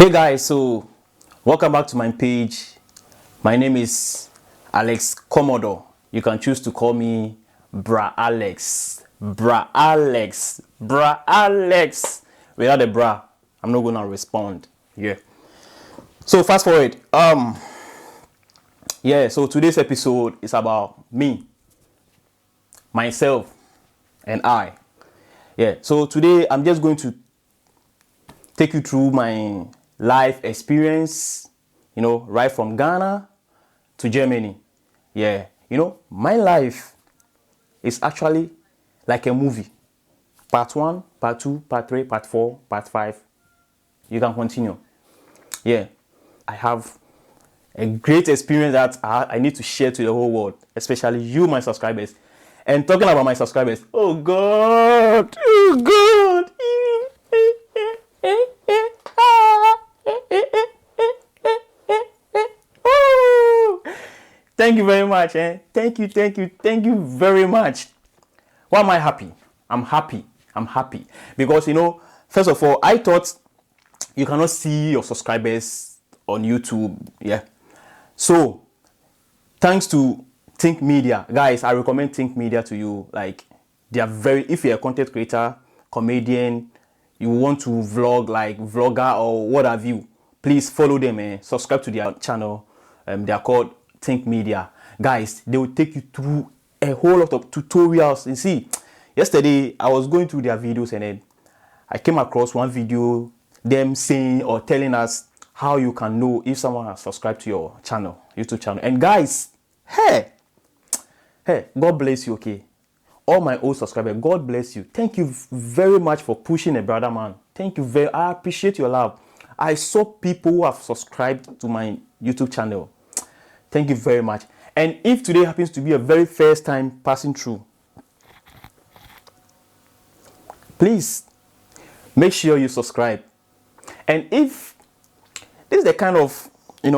Hey guys, so welcome back to my page. My name is Alex Commodore. You can choose to call me Bra Alex. Bra Alex. Bra Alex. Without the bra, I'm not gonna respond. Yeah. So fast forward. So today's episode is about me, myself, and I. Yeah. So today I'm just going to take you through my life experience, right from Ghana to Germany. Yeah, my life is actually like a movie. Part 1, part 2, part 3, part 4, part 5. You can continue. Yeah, I have a great experience that I need to share to the whole world, especially you, my subscribers. And talking about my subscribers, oh God, oh God. Thank you very much. Thank you very much. Why am I happy? I'm happy. Because, first of all, I thought you cannot see your subscribers on YouTube. Yeah. So, thanks to Think Media. Guys, I recommend Think Media to you. Like, they are if you're a content creator, comedian, you want to vlog, like vlogger or what have you, please follow them. Subscribe to their channel. They are called Think Media. Guys, they will take you through a whole lot of tutorials. You see, yesterday I was going through their videos and then I came across one video, them saying or telling us how you can know if someone has subscribed to your channel, YouTube channel. And guys, hey, God bless you, okay? All my old subscribers, God bless you. Thank you very much for pushing a brother, man. Thank you I appreciate your love. I saw people who have subscribed to my YouTube channel. Thank you very much. And if today happens to be a very first time passing through, please make sure you subscribe. And if this is the kind of, this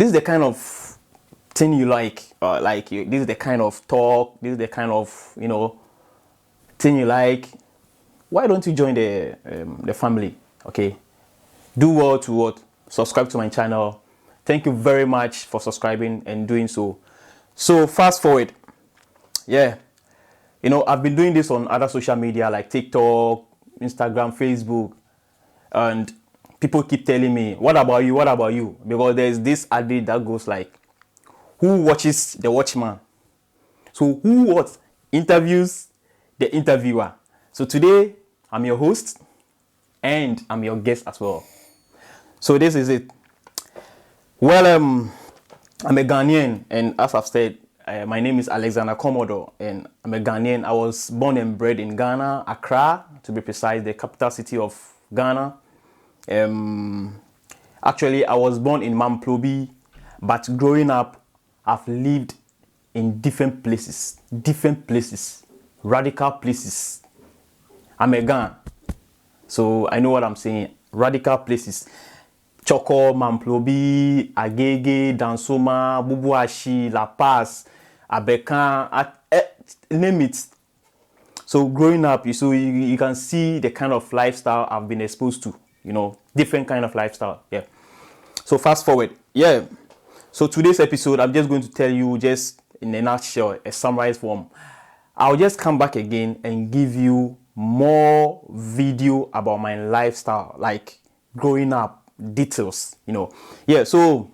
is the kind of thing you like, this is the kind of talk, this is the kind of, thing you like, why don't you join the family? Okay, do well to what? Subscribe to my channel. Thank you very much for subscribing and doing so. So fast forward. Yeah, I've been doing this on other social media like TikTok, Instagram, Facebook, and people keep telling me, what about you? What about you? Because there's this adage that goes like, who watches the watchman? So who what? Interviews the interviewer. So today I'm your host and I'm your guest as well. So this is it. Well, I'm a Ghanaian, and as I've said, my name is Alexander Commodore, and I'm a Ghanaian. I was born and bred in Ghana, Accra, to be precise, the capital city of Ghana. Actually, I was born in Mamplobi, but growing up, I've lived in different places, radical places. I'm a Ghan, so I know what I'm saying. Radical places. Choko, Mamplobi, Agege, Dansoma, Bubuashi, La Paz, Abekan, name it. So growing up, you can see the kind of lifestyle I've been exposed to, different kind of lifestyle. Yeah. So fast forward. Yeah. So today's episode, I'm just going to tell you just in a nutshell, a summarized form. I'll just come back again and give you more video about my lifestyle, like growing up, details, Yeah, so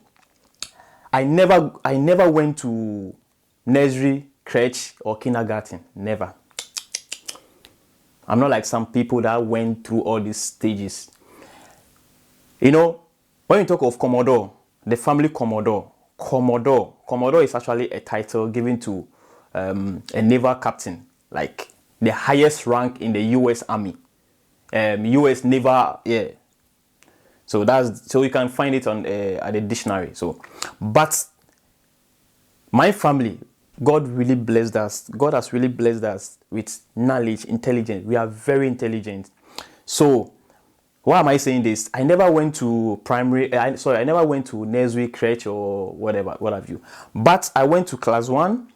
I never went to nursery, crèche, or kindergarten. Never. I'm not like some people that went through all these stages. When you talk of Commodore, the family Commodore is actually a title given to a naval captain, like the highest rank in the U.S. Army, U.S. Naval, yeah. So you can find it on at the dictionary. So, but my family, God has really blessed us with knowledge, intelligence. We are very intelligent. So, why am I saying this? I never went to I never went to nursery, crèche, or whatever, what have you. But I went to class 1.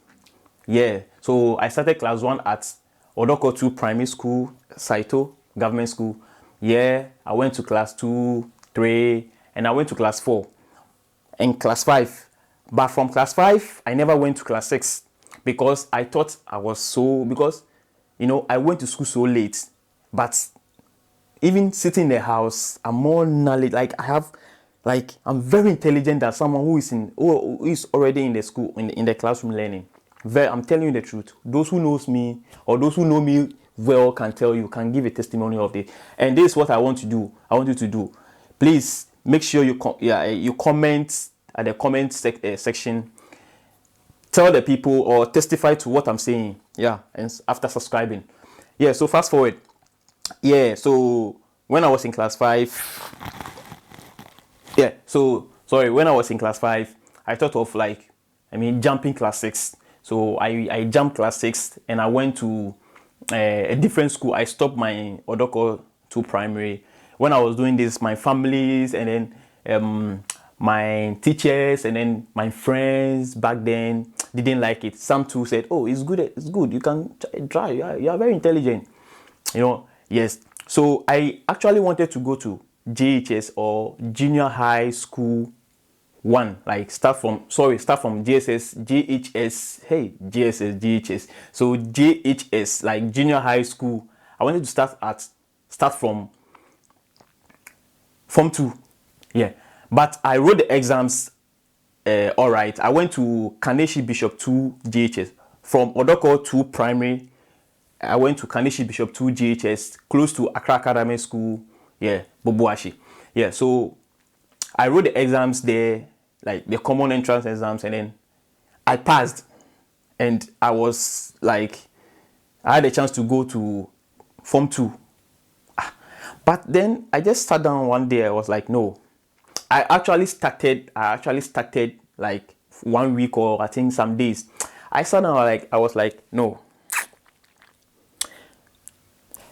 Yeah. So I started class 1 at Odoko 2 Primary School, Saito Government School. Yeah, I went to class 2, 3, and I went to class 4 and class 5. But from class 5, I never went to class 6 because I thought I was so, because, I went to school so late. But even sitting in the house, I'm more knowledge. I'm very intelligent than someone who is already in the school, in the classroom learning. I'm telling you the truth. Those who knows me or those who know me well can give a testimony of it. And this is what I want to do. I want you to do. Please make sure you comment at the comment section. Tell the people or testify to what I'm saying. Yeah, and after subscribing. Yeah, so fast forward. Yeah, so when I was in class 5, when I was in class 5, I thought of jumping class 6. So I jumped class 6 and I went to a different school. I stopped my Odoko 2 primary. When I was doing this, my families and then my teachers and then my friends back then didn't like it. Some too said, "Oh, it's good. You can try. You are very intelligent." Yes. So I actually wanted to go to JHS or Junior High School 1, start from JSS, JHS, hey, JSS, JHS. So JHS, like Junior High School. I wanted to start from Form 2. Yeah. But I wrote the exams all right. I went to Kaneshi Bishop 2 JHS. From Odoko 2 primary, I went to Kaneshi Bishop 2 JHS, close to Accra Academy School. Yeah, Boboashi. Yeah, so I wrote the exams there, like the common entrance exams, and then I passed. And I had a chance to go to Form 2. But then I just sat down one day. I was like, no. I actually started like 1 week or I think some days. I sat down I was like, no.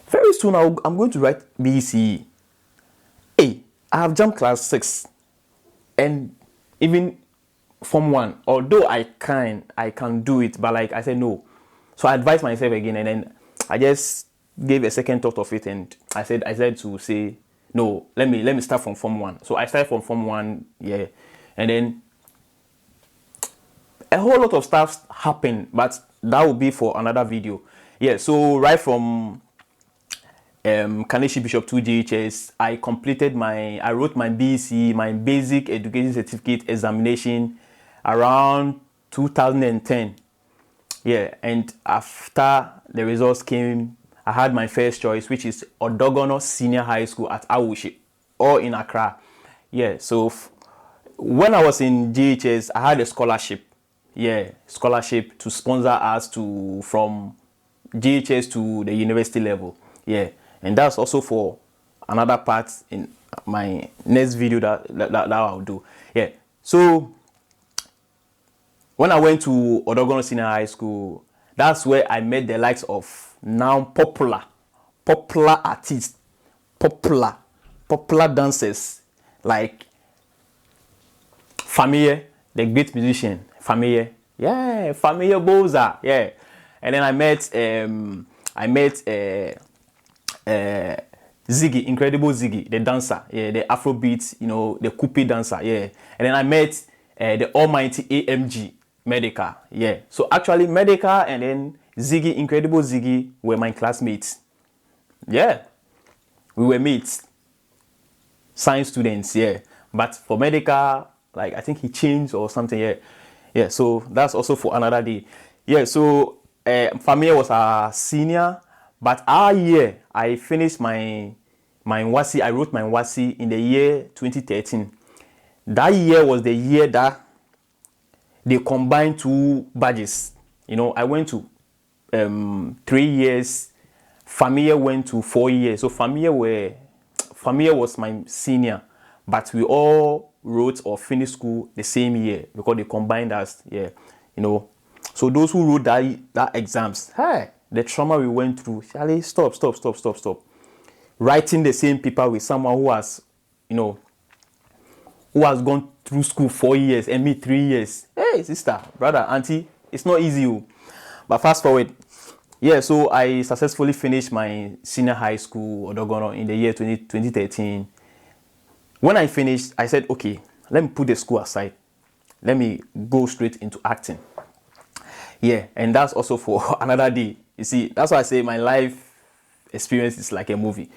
Very soon I'm going to write BCE. Hey, I have jumped class 6 and even Form 1. Although I can do it, but I said no. So I advised myself again, and then I just gave a second thought of it, and I said to say no. Let me start from Form 1. So I started from Form 1, yeah, and then a whole lot of stuff happened, but that will be for another video. Yeah. So right from Kaneshi Bishop 2 JHS, I wrote my BC, my Basic Education Certificate examination around 2010. Yeah, and after the results came, I had my first choice, which is Odogono Senior High School at Awushi, or in Accra. Yeah, so when I was in JHS, I had a scholarship. Yeah, scholarship to sponsor us from JHS to the university level. Yeah, and that's also for another part in my next video that I'll do. Yeah, so when I went to Odogono Senior High School, that's where I met the likes of now popular artists, popular dancers like Famille, the great musician, Famille. Yeah, Famille Boza. Yeah, and then I met Ziggy, Incredible Ziggy, the dancer. Yeah, the Afrobeat, the Coupe dancer. Yeah, and then I met the almighty AMG. Medica, yeah. So actually, Medica and then Ziggy, Incredible Ziggy, were my classmates. Yeah, we were mates, science students. Yeah, but for Medica, I think he changed or something. Yeah, yeah. So that's also for another day. Yeah. So Famia was a senior, but our year I finished my WASI. I wrote my WASI in the year 2013. That year was the year that they combined 2 badges. I went to 3 years. Familia went to 4 years. So Familia was my senior, but we all wrote or finished school the same year because they combined us. Yeah, So those who wrote that exams, hey, the trauma we went through. Charlie, stop. Writing the same paper with someone who has gone through school 4 years and me 3 years. Hey, sister, brother, auntie, it's not easy. But fast forward. Yeah, so I successfully finished my senior high school Odogono in the year 2013. When I finished, I said, okay, let me put the school aside. Let me go straight into acting. Yeah, and that's also for another day. You see, that's why I say my life experience is like a movie.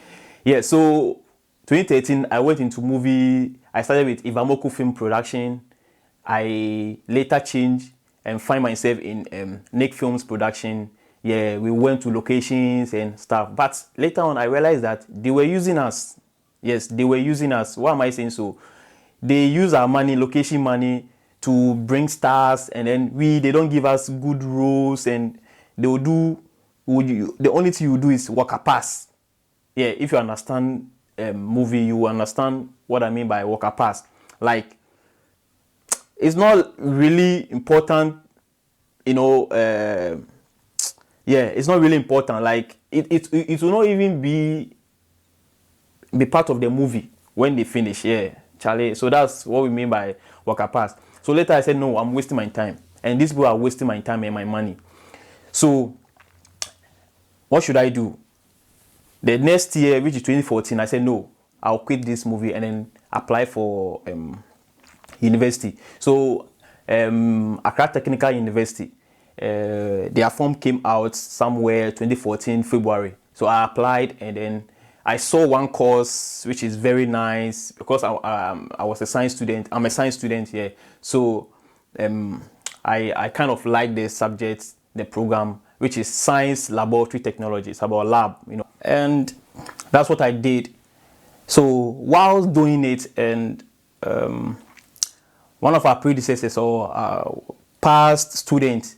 Yeah, so 2013, I went into movie. I started with Ivamoku Film Production. I later changed and find myself in Nick Films Production. Yeah, we went to locations and stuff. But later on, I realized that they were using us. Yes, they were using us. Why am I saying so? They use our money, location money, to bring stars, and then they don't give us good roles, and they will do. The only thing you do is walk a pass. Yeah, if you understand movie, you understand what I mean by walk a pass. Like, it's not really important, you know. Yeah, it's not really important. Like, it will not even be part of the movie when they finish. Yeah, Charlie. So that's what we mean by worker pass. So later I said, no, I'm wasting my time, and these people are wasting my time and my money. So what should I do? The next year, which is 2014, I said, no, I'll quit this movie and then apply for university. So Accra Technical University, their form came out somewhere 2014 February. So I applied, and then I saw one course which is very nice because I was a science student. I'm a science student here. So I kind of like the subject, the program, which is science laboratory technology. It's about lab, you know, and that's what I did. So while doing it, and one of our predecessors or past student,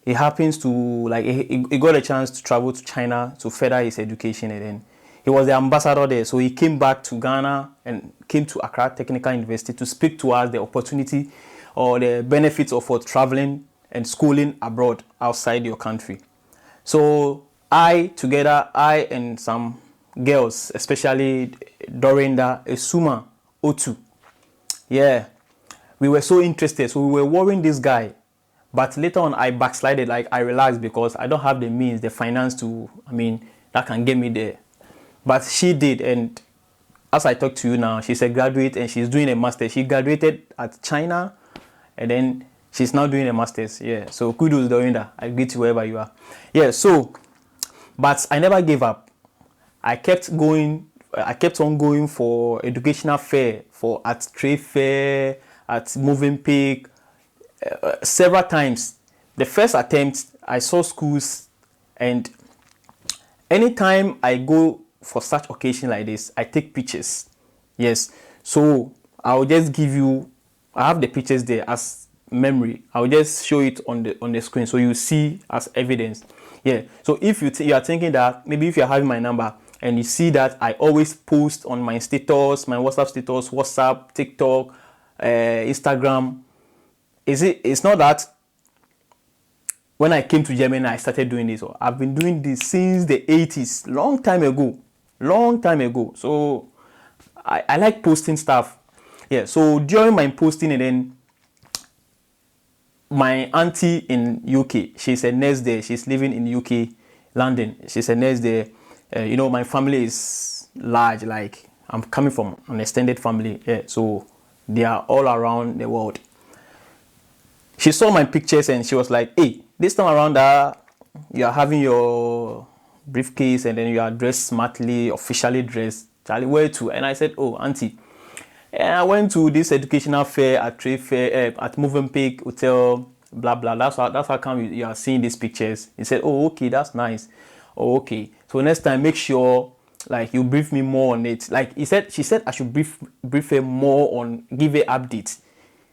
he happens to, like, he got a chance to travel to China to further his education, and then he was the ambassador there. So he came back to Ghana and came to Accra Technical University to speak to us the opportunity or the benefits of traveling and schooling abroad outside your country. So I and some girls, especially Dorinda, Esuma, Otu, yeah, we were so interested. So we were worrying this guy. But later on, I backslided. Like, I relaxed because I don't have the means, the finance to, that can get me there. But she did. And as I talk to you now, she's a graduate and she's doing a master. She graduated at China, and then she's now doing a master's. Yeah. So kudos, Dorinda. I greet you wherever you are. Yeah. So, but I never gave up. I kept going. I kept on going for educational fair, at trade fair, at Movenpick, several times. The first attempt, I saw schools, and anytime I go for such occasion like this, I take pictures. Yes. So I'll just give you, I have the pictures there as memory. I'll just show it on the screen so you see as evidence. Yeah. So if you are thinking that maybe if you're having my number and you see that I always post on my status, my WhatsApp status, WhatsApp, TikTok, Instagram, it's not that when I came to Germany I started doing this. I've been doing this since the 80s, long time ago. So I like posting stuff. Yeah. So during my posting, and then my auntie in UK, she's a nurse there. She's living in UK, London. She's a nurse there. My family is large. Like, I'm coming from an extended family. Yeah. So they are all around the world. She saw my pictures and she was like, hey, this time around, you are having your briefcase and then you are dressed smartly, officially dressed. Charlie, where to? And I said, oh, auntie, and I went to this educational fair at trade fair, at Movenpick Hotel, blah, blah. That's how come you are seeing these pictures. He said, oh, okay, that's nice. Oh, okay. So next time, make sure, like, you brief me more on it. Like she said I should brief her more on, give her updates.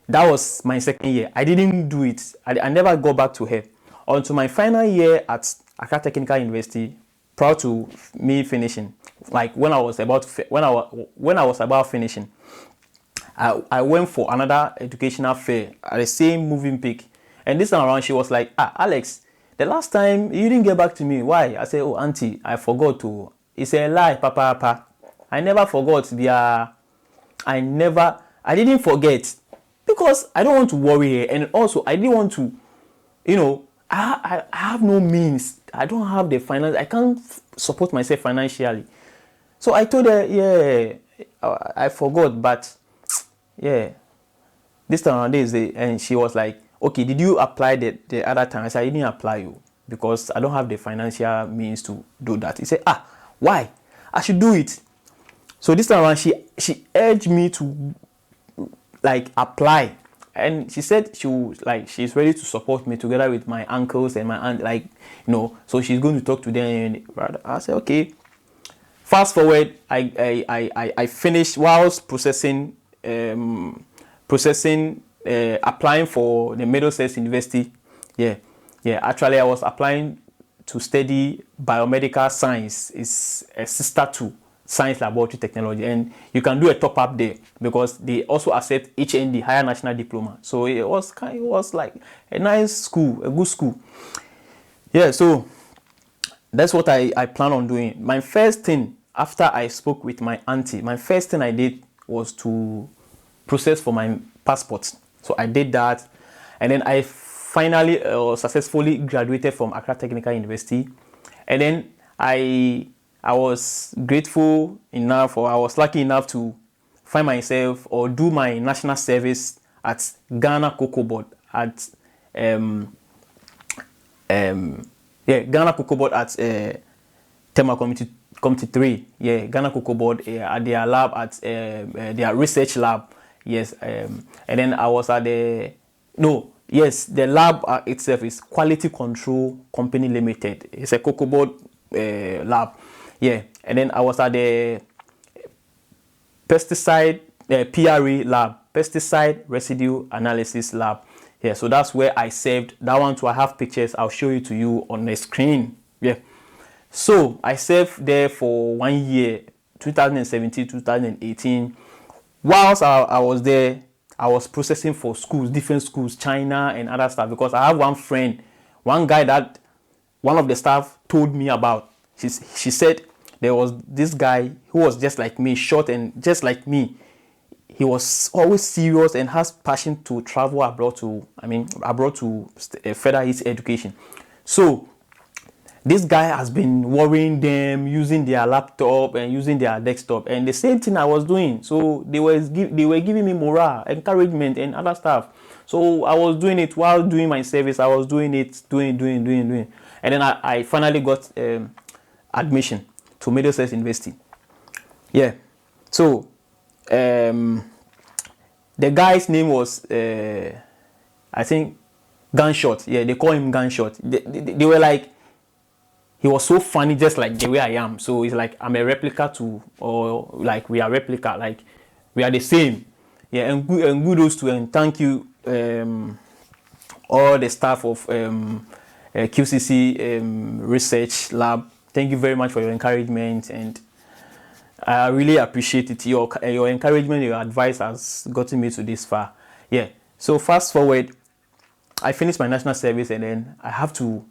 That was my second year. I didn't do it. I never go back to her until my final year at Accra Technical University. Prior to me finishing, like when I was about finishing, I went for another educational fair at the same Movenpick, and this time around she was like, Alex, the last time you didn't get back to me. Why? I said, oh, auntie, I forgot to. It's a lie, papa. I never forgot. I didn't forget. Because I don't want to worry her, and also I didn't want to, I have no means. I don't have the finance. I can't support myself financially. So I told her, yeah, I forgot, but yeah, this time around and she was like, okay, did you apply the other time? I said, I didn't apply you because I don't have the financial means to do that. He said, why? I should do it. So this time around, she urged me to like apply, and she said she's ready to support me together with my uncles and my aunt, like, so she's going to talk to them. And I said, okay. Fast forward, I finished whilst applying for the Middlesex University. Yeah. Actually, I was applying to study biomedical science. It's a sister to science laboratory technology, and you can do a top up there because they also accept HND, higher national diploma. So it was like a nice school, a good school. Yeah. So that's what I plan on doing. My first thing after I spoke with my auntie, my first thing I did was to process for my passport. So I did that, and then I finally successfully graduated from Accra Technical University. And then I was grateful enough, or I was lucky enough to find myself or do my national service at Ghana Cocoa Board at Ghana Cocoa Board at Tema Committee 3. Yeah, Ghana Cocoa Board at their lab, at their research lab. Yes, and then I was at the lab itself is Quality Control Company Limited. It's a Cocoa Board lab. Yeah, and then I was at the pesticide PRE lab, pesticide residue analysis lab. Yeah, so that's where I served. That one too, I have pictures. I'll show it to you on the screen. Yeah. So I served there for 1 year, 2017, 2018. Whilst I was there, I was processing for schools, different schools, China and other stuff, because I have one friend, one guy that one of the staff told me about. She said there was this guy who was just like me, short and just like me. He was always serious and has passion to travel abroad to further his education. So this guy has been worrying them, using their laptop and using their desktop, and the same thing I was doing. So they were giving me morale, encouragement, and other stuff. So I was doing it while doing my service. I was doing it, doing, and then I finally got admission to Middlesex University. Yeah. So the guy's name was I think Gunshot. Yeah, they call him Gunshot. They were like, he was so funny, just like the way I am. So it's like I'm a replica too, or like we are replica, like we are the same. Yeah, and kudos to and thank you all the staff of QCC Research Lab. Thank you very much for your encouragement, and I really appreciate it. Your encouragement, your advice has gotten me to this far. Yeah. So fast forward, I finished my national service, and then I have to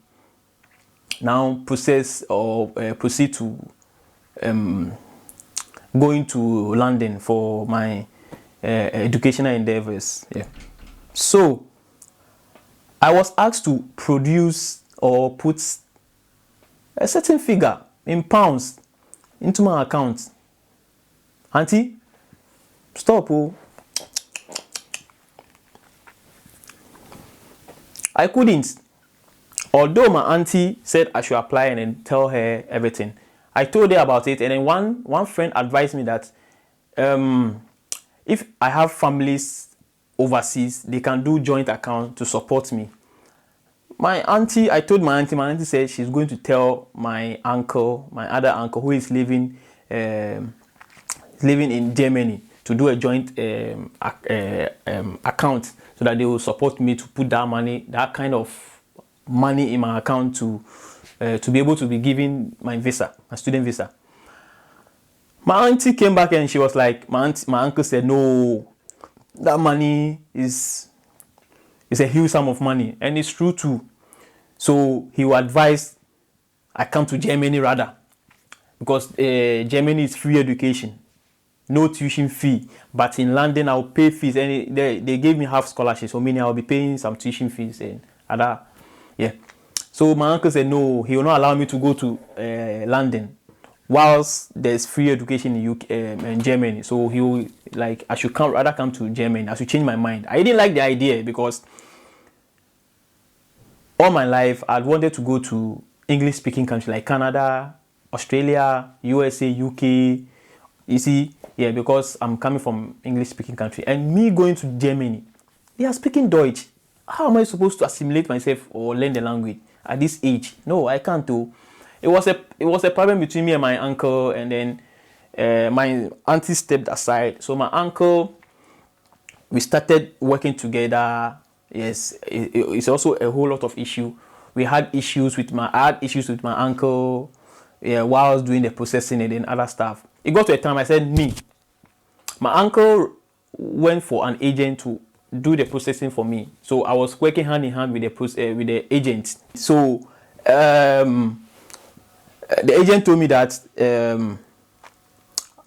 now process or proceed to going to London for my educational endeavors. Yeah. So I was asked to produce or put a certain figure in pounds into my account. Auntie, stop. Oh. I couldn't. Although my auntie said I should apply and then tell her everything, I told her about it, and then one friend advised me that if I have families overseas, they can do joint account to support me. I told my auntie said she's going to tell my other uncle who is living in Germany, to do a joint account so that they will support me to put that kind of money in my account to be able to be given my student visa. My auntie came back and she was like, my uncle said, no, that money is a huge sum of money, and it's true too. So he will advise I come to Germany rather, because Germany is free education, no tuition fee. But in London, I'll pay fees, and they gave me half scholarship, so meaning I'll be paying some tuition fees and other. Yeah. So my uncle said no, he will not allow me to go to London, whilst there's free education in UK in Germany. So he will like I should rather come to Germany. I should change my mind. I didn't like the idea because all my life I'd wanted to go to English speaking countries like Canada, Australia, USA, UK. You see, yeah, because I'm coming from English speaking country, and me going to Germany, they are speaking Deutsch. How am I supposed to assimilate myself or learn the language at this age? No, I can't do. It was a problem between me and my uncle, and then my auntie stepped aside. So my uncle, we started working together. Yes, it's also a whole lot of issue. I had issues with my uncle, yeah, while I was doing the processing and then other stuff. It got to a time I said, my uncle went for an agent to do the processing for me. So I was working hand in hand with the agent. So the agent told me that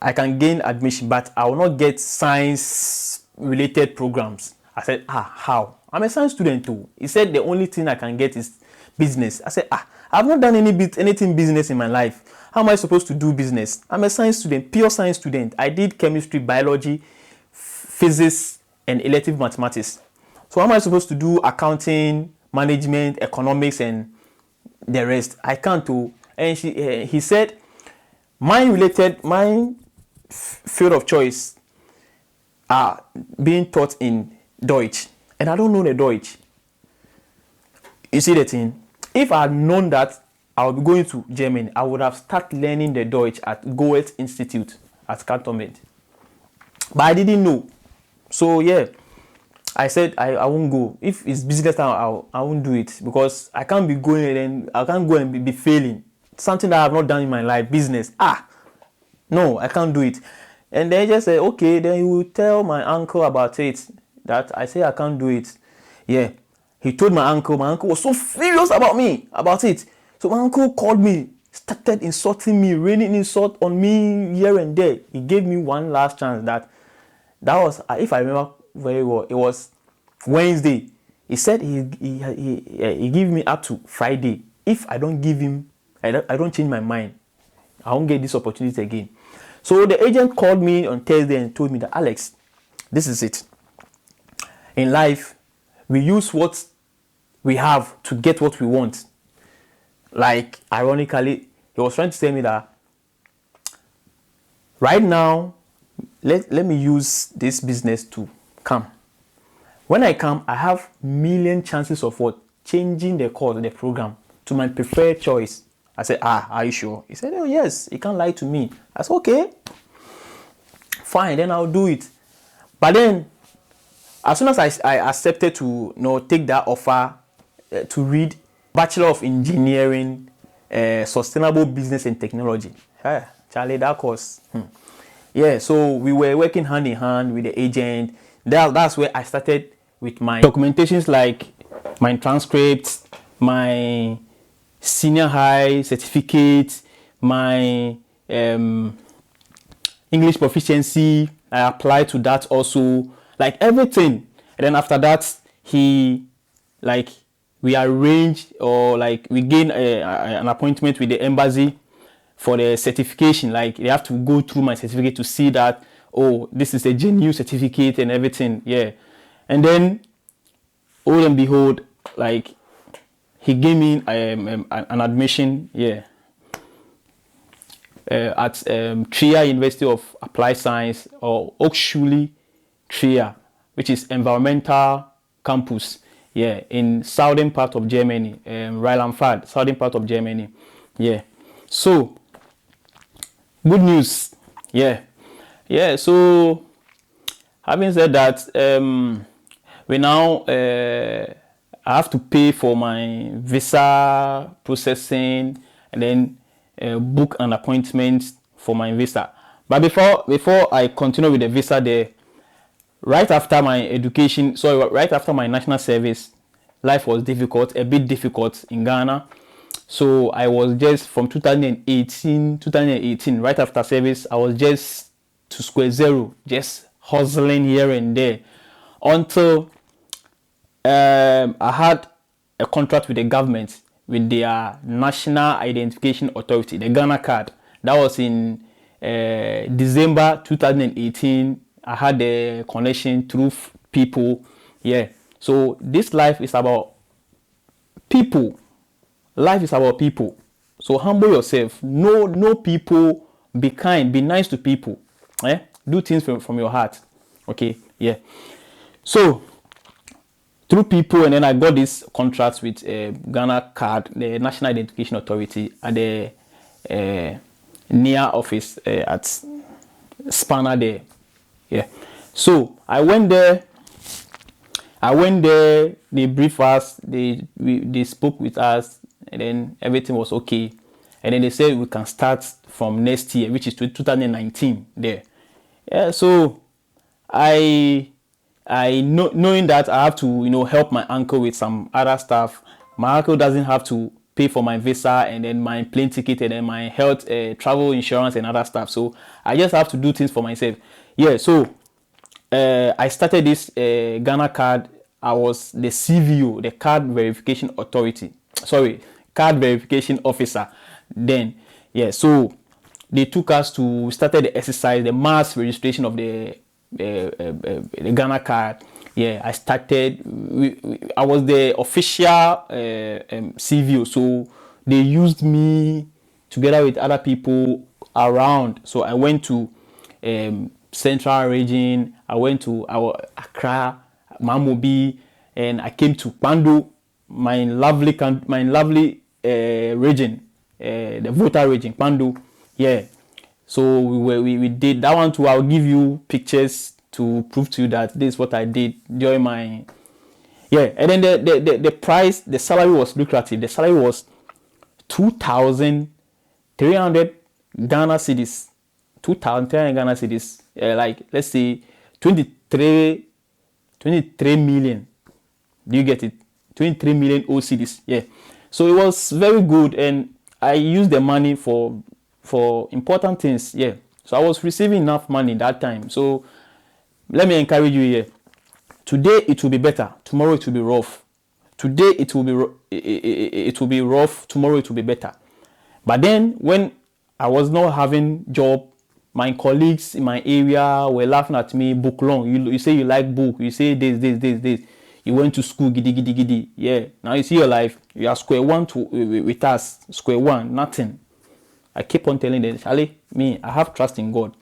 I can gain admission, but I will not get science related programs. I said, how? I'm a science student too. He said the only thing I can get is business. I said, I've not done anything business in my life. How am I supposed to do business? I'm a science student, pure science student. I did chemistry, biology, physics, and elective mathematics. So how am I supposed to do accounting, management, economics, and the rest? I can't do. And he said, my field of choice are being taught in Deutsch, and I don't know the Deutsch. You see the thing? If I had known that I would be going to Germany, I would have started learning the Deutsch at Goethe Institute at Cantonment. But I didn't know. So yeah, I said I won't go. If it's business time, I won't do it, because I can't be going and I can't go and be failing. Something that I have not done in my life, business. No, I can't do it. And they just said, okay, then you will tell my uncle about it. That I say I can't do it. Yeah. He told my uncle was so furious about it. So my uncle called me, started insulting me, raining insult on me here and there. He gave me one last chance. That was, if I remember very well, it was Wednesday. He said he gave me up to Friday. If I don't give him, I don't change my mind, I won't get this opportunity again. So the agent called me on Thursday and told me that, Alex, this is it. In life, we use what we have to get what we want. Like, ironically, he was trying to tell me that right now, let me use this business to come. When I come, I have million chances of what? Changing the course, the program to my preferred choice. I said, are you sure? He said, oh yes, he can't lie to me. I said, okay, fine, then I'll do it. But then, as soon as I accepted to take that offer to read Bachelor of Engineering, Sustainable Business and Technology, Charlie, that course. Yeah, so we were working hand in hand with the agent. That's where I started with my documentations, like my transcripts, my senior high certificate, my English proficiency. I applied to that also, like everything. And then after that, we arranged, or like we gained an appointment with the embassy for the certification. Like they have to go through my certificate to see that, oh, this is a genuine certificate and everything. Yeah. And then, all and behold, like he gave me an admission, yeah, at Trier University of Applied Science, or Hochschule Trier, which is environmental campus, yeah, in southern part of Germany, Rheinland-Pfalz, southern part of Germany, yeah. So, good news, yeah. So, having said that, we now I have to pay for my visa processing, and then book an appointment for my visa. But before I continue with the visa, right after my national service, life was a bit difficult in Ghana. So I was just from 2018, right after service, I was just to square zero, just hustling here and there, until I had a contract with the government. with their National Identification Authority, the Ghana card. That was in December 2018. I had a connection through people. Yeah. So this life is about people. Life is about people. So humble yourself. Know people. Be kind. Be nice to people. Do things from your heart. Okay. Yeah. So through people, and then I got this contract with Ghana card, the National Identification Authority, at the near office at Spanner there. Yeah. So I went there. They briefed us. They spoke with us, and then everything was okay. And then they said we can start from next year, which is 2019. There. Yeah. So knowing that I have to help my uncle with some other stuff. My uncle doesn't have to pay for my visa and then my plane ticket and then my health travel insurance and other stuff. So I just have to do things for myself. Yeah. So I started this Ghana card. I was the CVO, the card verification authority. Sorry, card verification officer. Then yeah. So they took us to started the exercise, the mass registration of the Ghana card. Yeah, I started. I was the official CVO, so they used me together with other people around. So I went to Central Region. I went to our Accra, Mamobi, and I came to Pando, my lovely region, the voter region, Pando. Yeah. So we did that one too. I'll give you pictures to prove to you that this is what I did during my and then the price, the salary was lucrative. The salary was 2,300 Ghana cedis. 2,300 Ghana cedis. Like let's say 23 million. Do you get it? 23 million OCDs. Yeah. So it was very good, and I used the money for important things. Yeah. So I was receiving enough money that time. So let me encourage you here. Today it will be better. Tomorrow it will be rough. Today it will be rough. Tomorrow it will be better. But then when I was not having job, my colleagues in my area were laughing at me. Book long. You say you like book. You say this. You went to school, giddy. Yeah. Now you see your life. You are square one with us. Square one, nothing. I keep on telling them, Charlie, I have trust in God.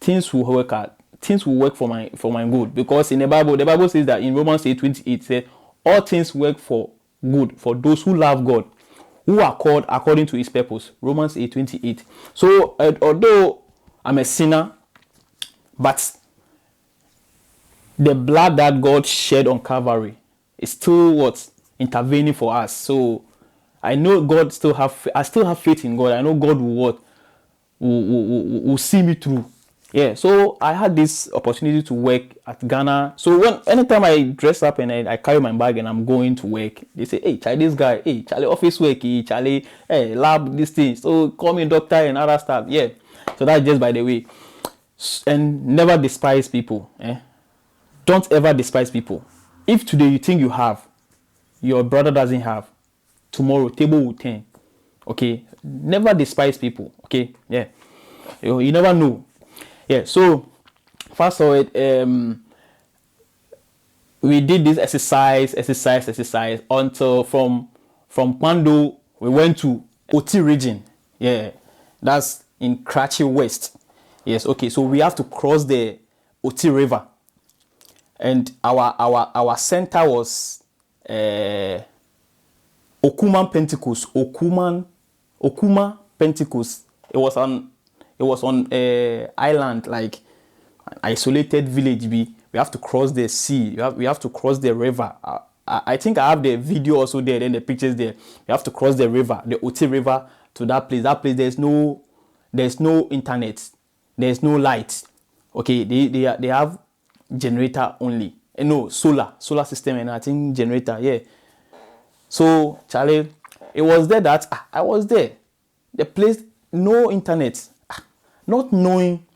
Things will work out. Things will work for my good. Because in the Bible says that in Romans 8:28 says, all things work for good for those who love God, who are called according to his purpose. Romans 8:28. So although I'm a sinner, but the blood that God shed on Calvary is still intervening for us. So I know I still have faith in God. I know God will see me through. Yeah, so I had this opportunity to work at Ghana. So anytime I dress up and I carry my bag and I'm going to work, they say, hey, Charlie, this guy, hey, Charlie, office work, hey, Charlie, hey, lab, this thing. So call me doctor and other stuff. Yeah, so that's just by the way. And never despise people. Don't ever despise people. If today you think you have, your brother doesn't have, tomorrow table will turn. Okay, never despise people. Okay, yeah, you never know. Yeah, so fast forward, we did this exercise until from Pando we went to Oti region. Yeah, that's in Karachi West. Yes, okay, so we have to cross the Oti River, and our center was Okuma Pentecost. It was on island, like an isolated village. We have to cross the sea. We have to cross the river. I think I have the video also there, then the pictures there. We have to cross the river, the Oti River, to that place. That place there's no internet, there's no light. Okay, they have generator only. No, solar system, and I think generator. Yeah. So Charlie, it was there that I was there. The place, no internet. Not knowing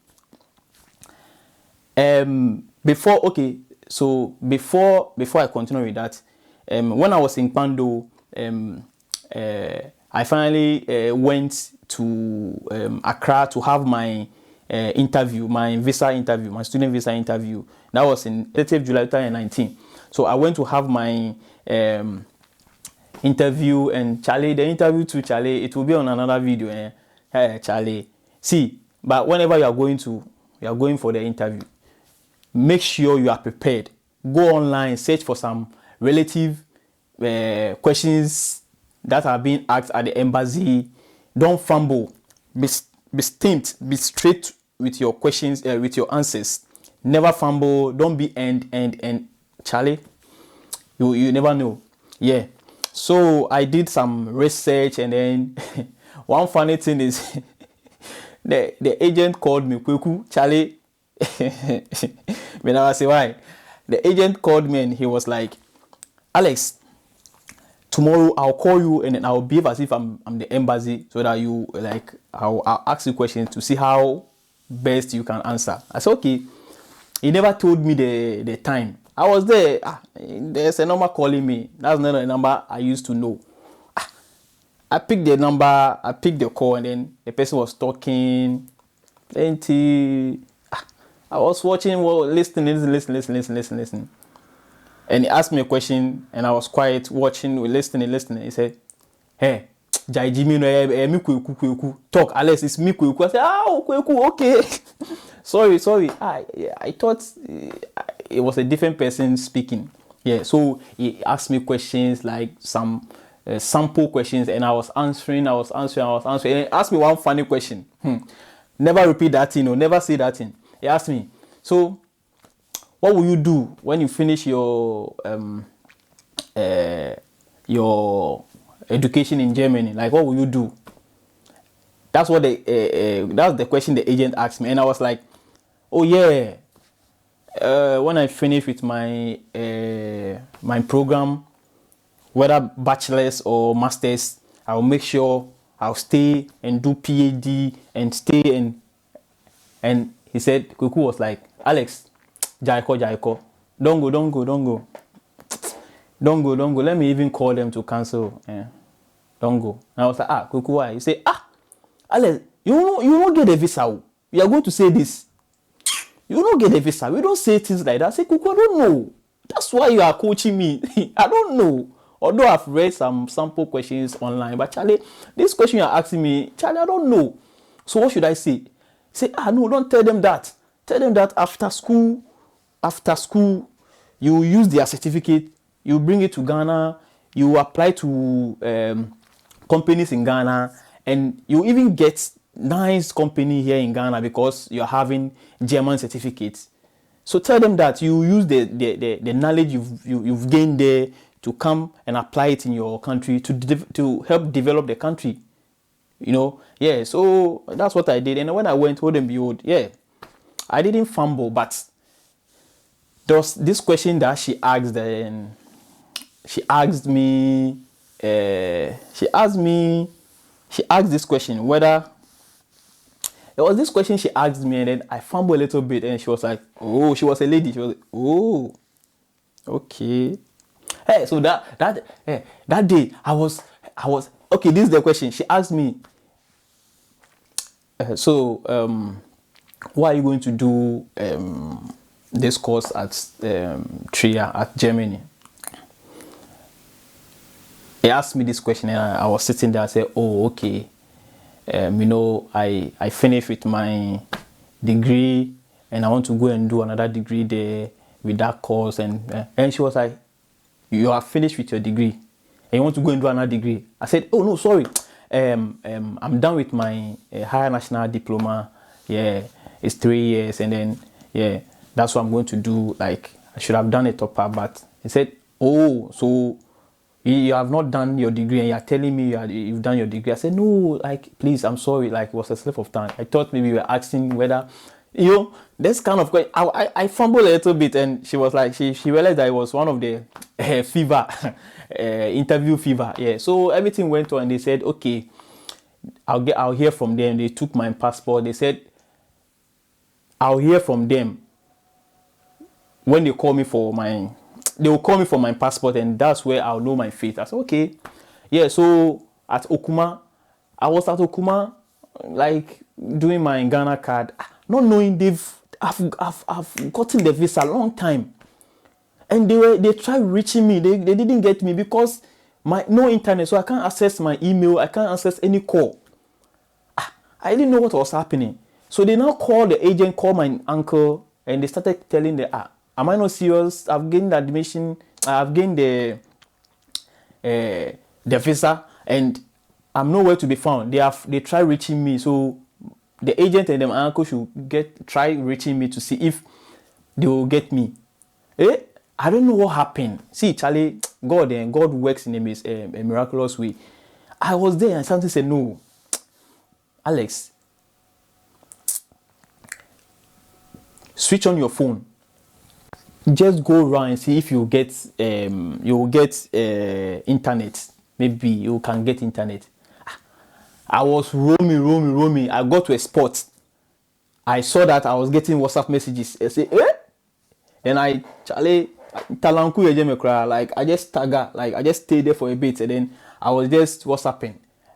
before I continue with that, when I was in Pando, I finally went to Accra to have my interview, my visa interview, my student visa interview. That was in 30th July 2019. So I went to have my interview, and Charlie, the interview to Charlie, it will be on another video. Hey, Charlie, see, but whenever you are going for the interview, make sure you are prepared. Go online, search for some relative questions that are being asked at the embassy. Don't fumble. Be distinct. Be straight with your questions, with your answers. Never fumble. Don't be and Charlie. You never know. Yeah. So I did some research, and then one funny thing is the agent called me, Kweku, Charlie. When I say why, the agent called me and he was like, Alex, tomorrow I'll call you and then I'll behave as if I'm the embassy, so that you like I'll ask you questions to see how best you can answer. I said okay. He never told me the time. I was there. There's a number calling me. That's not a number I used to know. I picked the number, I picked the call, and then the person was talking. Then I was watching, listening. And he asked me a question, and I was quiet, watching, listening. He said, hey, Jai Jimmy, me Kweku. Talk, Alex, it's me Kweku. I said, oh, Kweku, okay. Sorry. I thought it was a different person speaking. Yeah, so he asked me questions, like some sample questions, and I was answering. And he asked me one funny question. Never repeat that thing, or never say that thing. He asked me, so what will you do when you finish your education in Germany? Like, what will you do? That's what that's the question the agent asked me, and I was like, oh yeah, when I finish with my my program, whether bachelor's or master's, I'll make sure I'll stay and do PhD and stay and he said, Kweku was like, Alex, Jaiko, don't go. Let me even call them to cancel. Don't go. And I was like, Kweku, why? He said, Alex, you don't get a visa. You are going to say this. You don't get a visa. We don't say things like that. I say, Kweku, I don't know. That's why you are coaching me. I don't know. Although I've read some sample questions online, but Charlie, this question you're asking me, Charlie, I don't know. So what should I say? Say, no, don't tell them that. Tell them that after school, you use their certificate, you bring it to Ghana, you apply to companies in Ghana, and you even get nice company here in Ghana because you're having German certificates. So tell them that you use the knowledge you've gained there to come and apply it in your country to help develop the country. Yeah, so that's what I did. And when I went, hold and behold, yeah, I didn't fumble, but there was this question that she asked, and she asked this question, whether there was this question she asked me, and then I fumbled a little bit, and she was like, oh, she was a lady. She was like, oh, okay. Hey, so that day I was okay. This is the question she asked me. Why are you going to do this course at Trier at Germany? He asked me this question, and I was sitting there. I said, oh, okay. I finished with my degree, and I want to go and do another degree there with that course. And she was like, you are finished with your degree, and you want to go and do another degree? I said, oh no, sorry. I'm done with my higher national diploma. Yeah, it's 3 years, and then yeah, that's what I'm going to do. Like, I should have done a top up, but he said, oh, so you have not done your degree, and you're telling me you've done your degree. I said, no, like, please, I'm sorry, like, it was a slip of tongue. I thought maybe you were asking whether, this kind of question. I fumbled a little bit, and she was like, she realized that it was one of the fever, interview fever. Yeah, so everything went on, and they said, okay, I'll hear from them. They took my passport. They said, I'll hear from them when they will call me for my passport, and that's where I'll know my fate. I said, okay, Yeah, so at Okuma, I was at Okuma, like doing my Ghana card, not knowing I've gotten the visa a long time, and they tried reaching me. They didn't get me because my no internet, so I can't access my email. I can't access any call. I didn't know what was happening. So they now called the agent, called my uncle, and they started telling the am I not serious? I've gained the admission. I've gained the visa, and I'm nowhere to be found. They try reaching me, so the agent and my uncle should try reaching me to see if they will get me. I don't know what happened. See, Charlie, God works in a miraculous way. I was there and something said, no, Alex, switch on your phone. Just go around and see if you get internet. Maybe you can get internet. I was roaming. I got to a spot. I saw that I was getting WhatsApp messages. I say, Then Charlie, like I just stagger, like I just stayed there for a bit, and then I was just WhatsApping,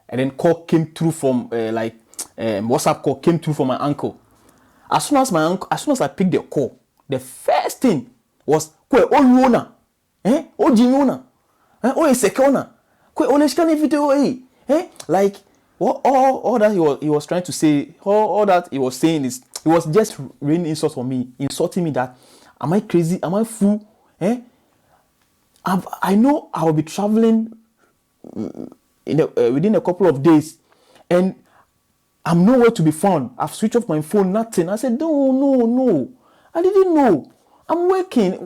and then call came through from WhatsApp call came through from my uncle. As soon as I picked the call, the first thing was Oyuna, Sekona, like what all that he was trying to say, all that he was saying is he was just raining insults on me, insulting me that am I crazy? Am I fool? I know I will be traveling within a couple of days, and I'm nowhere to be found. I've switched off my phone, nothing. I said, no. I didn't know. I'm working.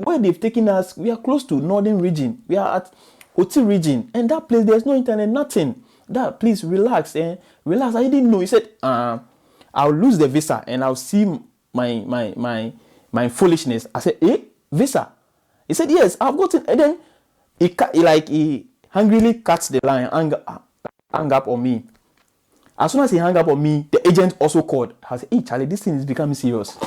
Where they've taken us, we are close to northern region. We are at Oti region. And that place, there's no internet, nothing. Please relax. Relax. I didn't know. He said, I'll lose the visa and I'll see my foolishness. I said, visa? He said, yes, I've got it. And then he hungrily cuts the line, hung up on me. As soon as he hung up on me, the agent also called. I said, hey, Charlie, this thing is becoming serious.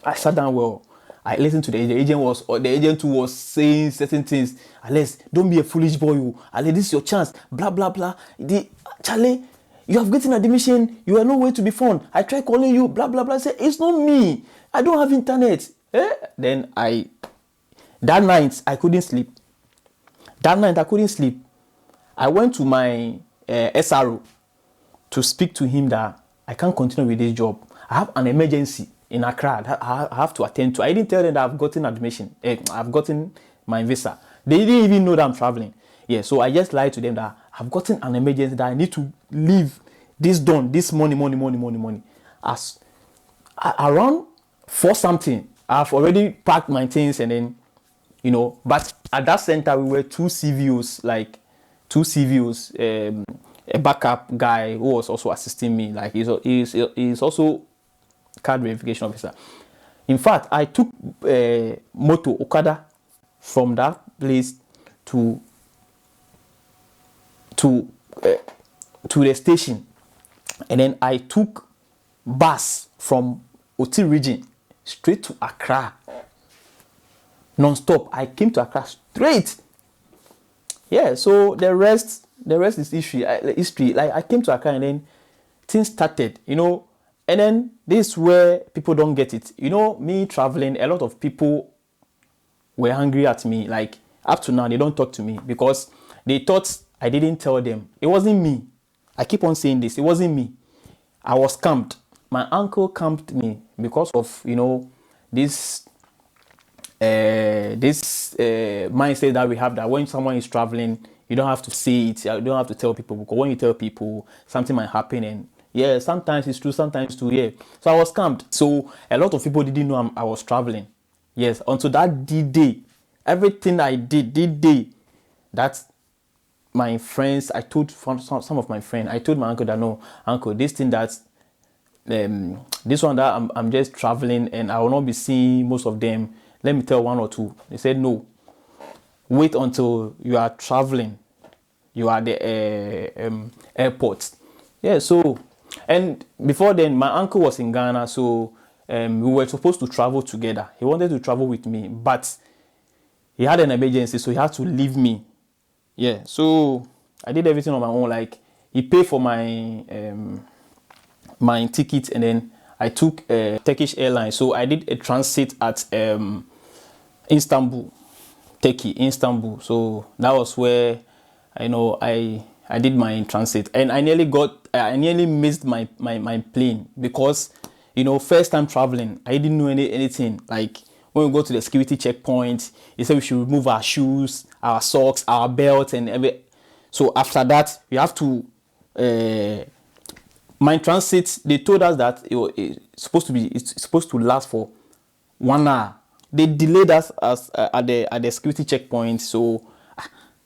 I sat down well. I listened to the agent. The agent was saying certain things. Alex, don't be a foolish boy. Alex, this is your chance. Blah, blah, blah. Charlie, you have gotten admission. You are nowhere to be found. I tried calling you. Blah, blah, blah. I said, it's not me. I don't have internet. Then that night, I couldn't sleep. I went to my SRO to speak to him that I can't continue with this job. I have an emergency in Accra. I have to attend to. I didn't tell them that I've gotten admission. I've gotten my visa. They didn't even know that I'm traveling. Yeah, so I just lied to them that I've gotten an emergency that I need to leave this done. This money. As around 4 something, I've already packed my things and then, but at that center we were two CVOs, a backup guy who was also assisting me. Like he's also card verification officer. In fact, I took moto Okada from that place to the station, and then I took bus from Oti region straight to Accra, non-stop. I came to Accra straight. Yeah, so the rest is history. Like I came to Accra and then things started, and then this is where people don't get it. Me traveling, a lot of people were angry at me. Like up to now, they don't talk to me because they thought I didn't tell them. It wasn't me. I keep on saying this. It wasn't me. I was scammed. My uncle scammed me because of this mindset that we have, that when someone is traveling, you don't have to say it, you don't have to tell people, because when you tell people, something might happen. And yeah, sometimes it's true, sometimes too. Yeah, so I was scammed. So a lot of people didn't know I was traveling. Yes, until that day, everything I did day, that my friends, I told some of my friends, I told my uncle that, no, uncle, this thing that this one that I'm just traveling and I will not be seeing most of them. Let me tell 1 or 2. They said, no, wait until you are traveling. You are at the airport. Yeah, so, and before then, my uncle was in Ghana, so we were supposed to travel together. He wanted to travel with me, but he had an emergency, so he had to leave me Yeah, so I did everything on my own. Like he paid for my ticket, and then I took a Turkish airline. So I did a transit at Istanbul, Turkey, Istanbul. So that was where I did my transit, and I nearly missed my plane because first time traveling, I didn't know anything. Like when we go to the security checkpoint, they said we should remove our shoes, our socks, our belt, and every. So after that, we have to. My transit, they told us that it's supposed to last for 1 hour. They delayed us at the security checkpoint. So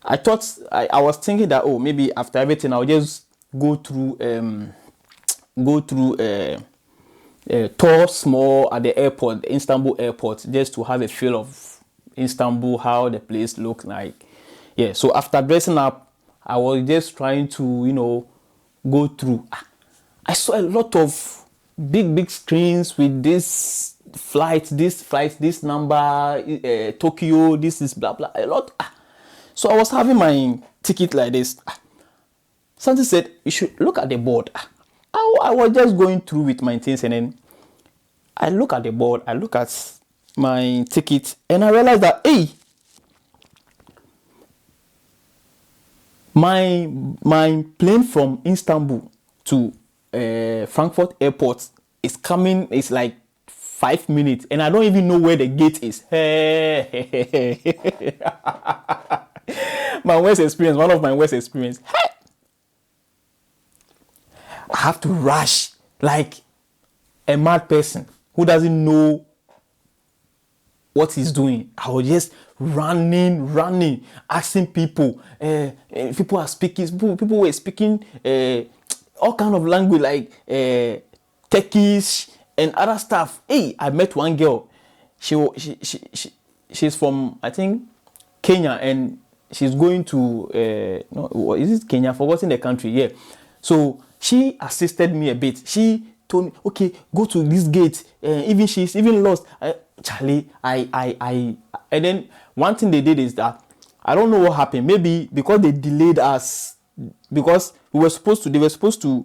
I thought I was thinking that, oh, maybe after everything I'll just go through tour small at the airport, the Istanbul airport, just to have a feel of Istanbul, how the place looked like. Yeah, so after dressing up, I was just trying to go through. I saw a lot of big screens with this flight, this number, Tokyo, this is blah blah, a lot. So I was having my ticket like this. Something said you should look at the board. I was just going through with my things, and then I look at the board, I look at my ticket, and I realized that, hey, my plane from Istanbul to Frankfurt airport is coming. It's like 5 minutes, and I don't even know where the gate is. My worst experience, one of my worst experience. I have to rush like a mad person who doesn't know what he's doing. I was just running, asking people. People are speaking. People were speaking all kind of language like Turkish and other stuff. Hey, I met one girl. She's from, I think, Kenya, and she's going to no, is it Kenya? I've forgotten the country. Yeah. So she assisted me a bit. She told me, okay, go to this gate. Even she's even lost. Charlie, and then one thing they did is that I don't know what happened. Maybe because they delayed us, because they were supposed to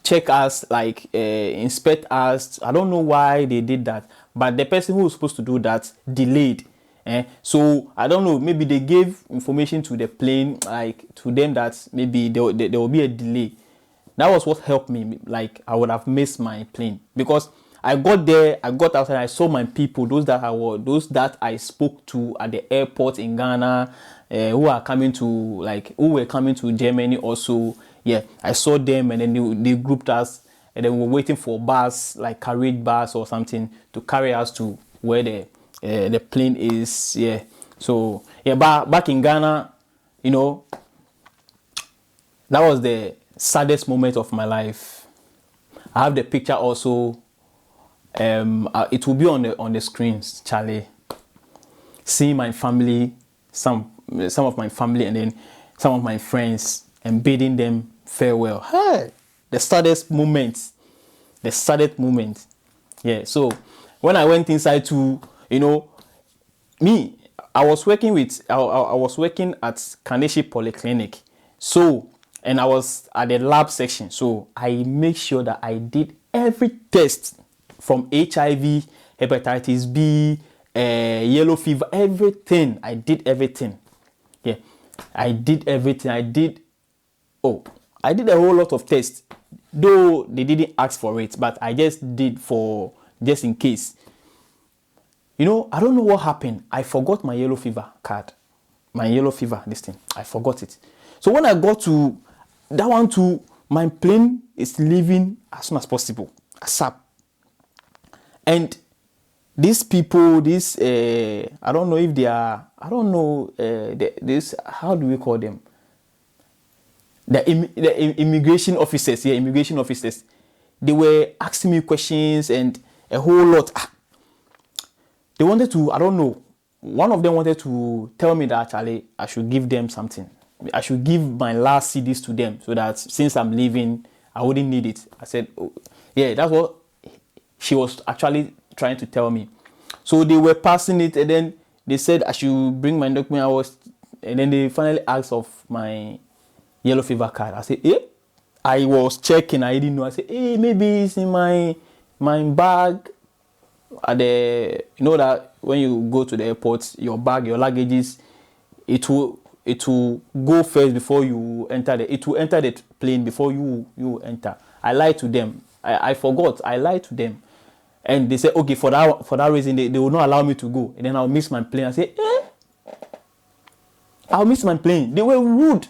check us, like inspect us. I don't know why they did that, but the person who was supposed to do that delayed. So I don't know, maybe they gave information to the plane, like to them, that maybe there will be a delay. That was what helped me. Like I would have missed my plane, because I got there, I got outside, I saw my people, those that I spoke to at the airport in Ghana, who were coming to Germany also. Yeah, I saw them, and then they grouped us, and then we were waiting for bus, like carriage bus or something, to carry us to where the plane is. Yeah. So yeah, back in Ghana, that was the saddest moment of my life. I have the picture also. It will be on the screens, Charlie. Seeing my family, some of my family, and then some of my friends, and bidding them farewell. Hey, the saddest moment. Yeah. So when I went inside to, me, I was working at Kaneshi Polyclinic. So, and I was at the lab section. So I make sure that I did every test, from HIV, hepatitis B, yellow fever, everything. I did everything. Yeah, I did everything. I did a whole lot of tests, though they didn't ask for it, but I just did just in case. I don't know what happened. I forgot my yellow fever card. This thing. I forgot it. So when I got to that one too, my plane is leaving as soon as possible, ASAP. And these people, I don't know if they are, I don't know, how do we call them? The immigration officers, yeah, immigration officers. They were asking me questions and a whole lot. They wanted to, I don't know, one of them wanted to tell me that, Charlie, I should give them something. I should give my last CDs to them, so that since I'm leaving, I wouldn't need it. I said, oh, yeah, that's what she was actually trying to tell me. So they were passing it, and then they said I should bring my document. I was and then they finally asked of my yellow fever card. I said, eh? I was checking, I didn't know. I said, hey, maybe it's in my bag at the, you know that when you go to the airport, your bag, your luggages, it will go first before you enter it will enter the plane before you enter. I lied to them. I forgot. I lied to them. And they said, okay, for that reason, they will not allow me to go. And then I'll miss my plane. I said, eh? I'll miss my plane. They were rude.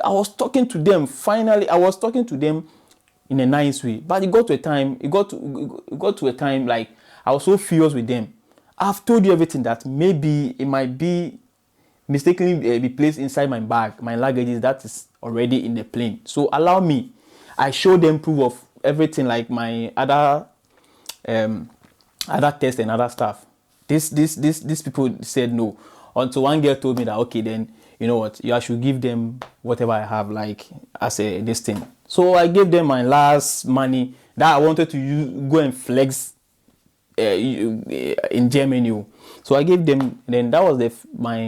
I was talking to them. Finally, I was talking to them in a nice way. But it got to a time like I was so furious with them. I've told you everything that maybe it might be mistakenly be placed inside my bag, my luggage that is already in the plane. So allow me. I showed them proof of everything, like my other tests and other stuff. These people said no. Until one girl told me that, okay, then you know what, I should give them whatever I have, like as a this thing. So I gave them my last money that I wanted to go and flex in Germany. So I gave them. Then that was my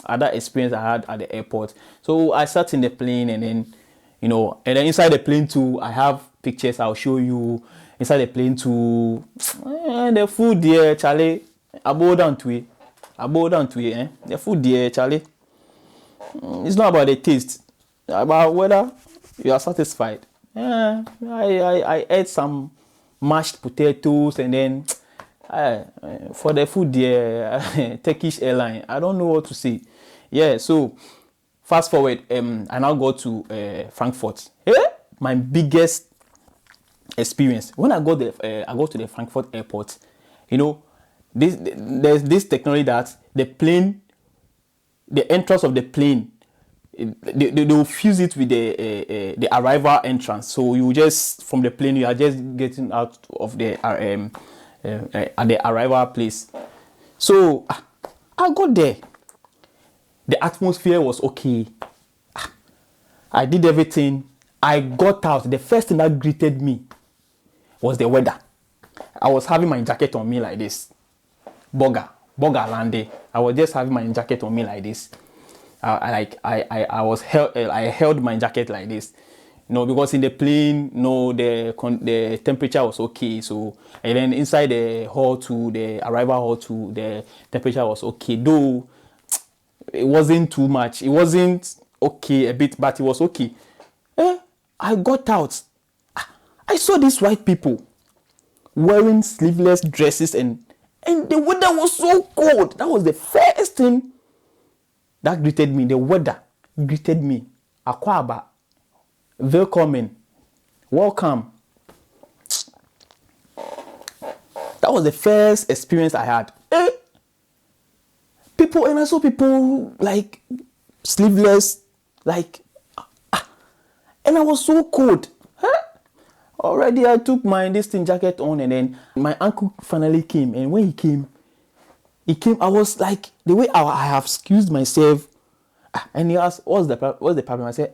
other experience I had at the airport. So I sat in the plane, and then and then inside the plane too, I have pictures I'll show you. Inside the plane too, the food there, Charlie, I bow down to it. The food there, Charlie. It's not about the taste, about whether you are satisfied. I ate some mashed potatoes, and then for the food there, Turkish airline. I don't know what to say. Yeah, so fast forward, I now go to Frankfurt. My biggest experience when I go to the Frankfurt airport. There's this technology that the entrance of the plane, they will fuse it with the arrival entrance. So you just, from the plane, you are just getting out of the at the arrival place. So I got there. The atmosphere was okay. I did everything. I got out. The first thing that greeted me was the weather. I was having my jacket on me like this. Boga Lande. I was just having my jacket on me like this. I held my jacket like this, because in the plane, the temperature was okay. So, and then inside the hall to the arrival hall to the temperature was okay. Though it wasn't too much. It wasn't okay a bit, but it was okay. I got out. I saw these white people wearing sleeveless dresses, and the weather was so cold. That was the first thing that greeted me. The weather greeted me. Akwaba, welcome. That was the first experience I had. And I saw people like sleeveless, and I was so cold. Already I took my jacket on, and then my uncle finally came. And when he came, I was like, the way I have excused myself, and he asked, what's the problem? I said,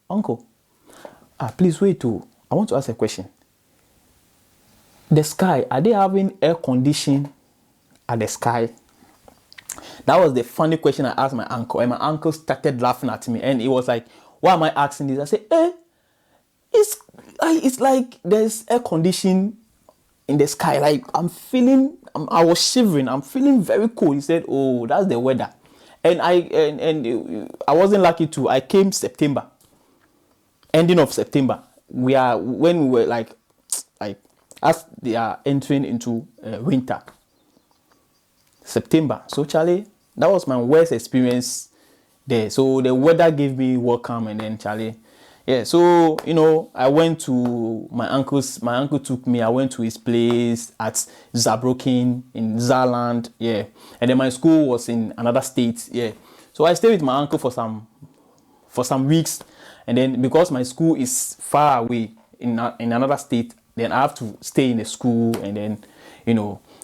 uncle, please wait I want to ask a question. The sky, are they having air condition at the sky? That was the funny question I asked my uncle, and my uncle started laughing at me, and he was like, why am I asking this? I said, it's like there's air condition in the sky. Like I was shivering. I'm feeling very cold. He said, oh, that's the weather. And I wasn't lucky too. I came September, ending of September. When we were like as they are entering into winter. September. So Charlie, that was my worst experience there. So the weather gave me welcome, and then Charlie, yeah. So I went to my uncle's. My uncle took me. I went to his place at Saarbrücken in Saarland. Yeah, and then my school was in another state. Yeah, so I stayed with my uncle for some weeks, and then because my school is far away in another state, then I have to stay in the school, and then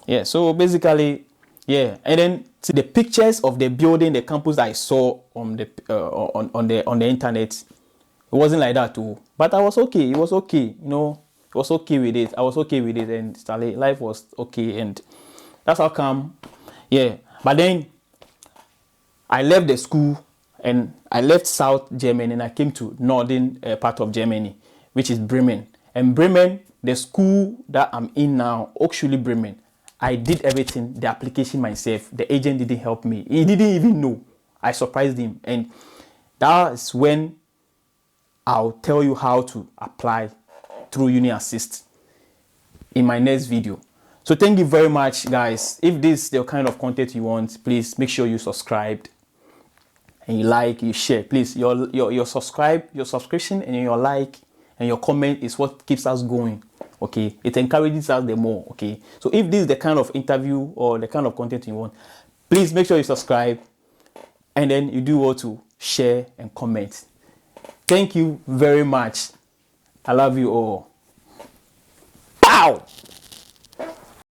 yeah. So basically. Yeah, and then see the pictures of the building, the campus I saw on the on the internet. It wasn't like that too, but I was okay. It was okay, it was okay with it. I was okay with it, and Charlie, life was okay, and that's how come. Yeah, but then I left the school and I left South Germany and I came to northern part of Germany, which is Bremen. And Bremen, the school that I'm in now, actually Bremen, I did everything, the application myself. The agent didn't help me. He didn't even know. I surprised him. And that's when I'll tell you how to apply through Uni Assist in my next video. So thank you very much, guys. If this is the kind of content you want, please make sure you subscribed and you like, you share. Please, your subscription and your like and your comment is what keeps us going. Okay, it encourages us the more. Okay, so if this is the kind of interview or the kind of content you want, please make sure you subscribe and then you do what to share and comment. Thank you very much. I love you all. Pow!